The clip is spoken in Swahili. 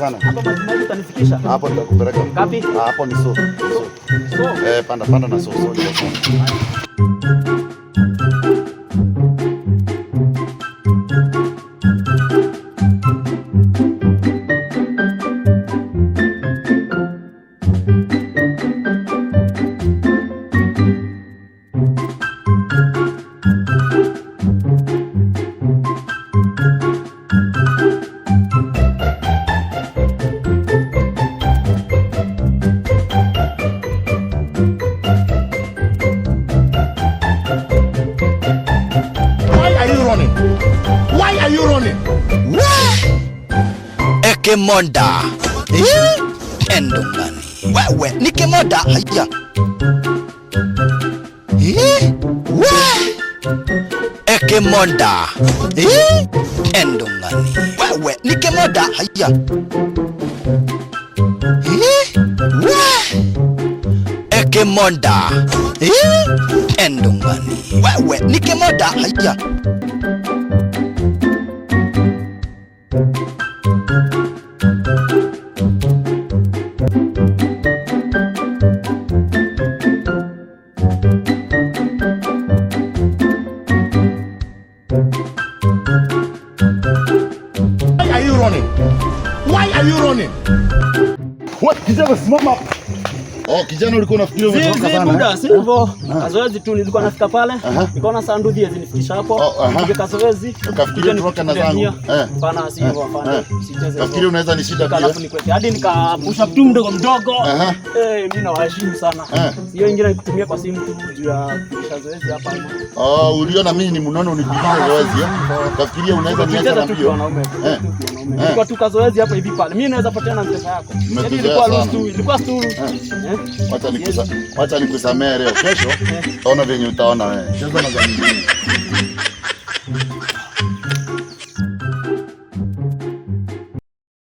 sana. Hapo maji utanifikisha. Hapo nitakupeleka. Ngapi? Hapo ni so. Panda na so. Why are you running? Ekemonda endongani wewe ni kemonda haya Ekemonda endongani wewe ni kemonda haya Ekemonda endongani wewe ni kemonda haya Why are you running? What? Kijana simama. Kijana ulikuwa unafikiria umetoka sana. Muda si hivyo. Kazoezi tu nilikuwa nafika pale. Nikaona sanduthi zinifikisha hapo. Nikazoezi. Ukafikiria nitoka na zangu. Bana si hivyo afande. Usicheze. Nafikiri unaweza nishida pia. Alafu nikwete. Hadi nikapusha tu mdogo. Mimi nawaheshimu sana. Hiyo ingine nikutumia kwa simu tu juu ya kazoezi hapa. Uliona mimi ni mnono unipigia zoezi. Nafikiria unaweza niacha na mbio. Nilikuwa tu kazoezi hapa hivi pale. Mimi naweza patana na pesa yako. Yaani ilikuwa sturu. Wacha nikusamee leo. Kesho utaona venye utaona wewe. Cheza na za nyingine.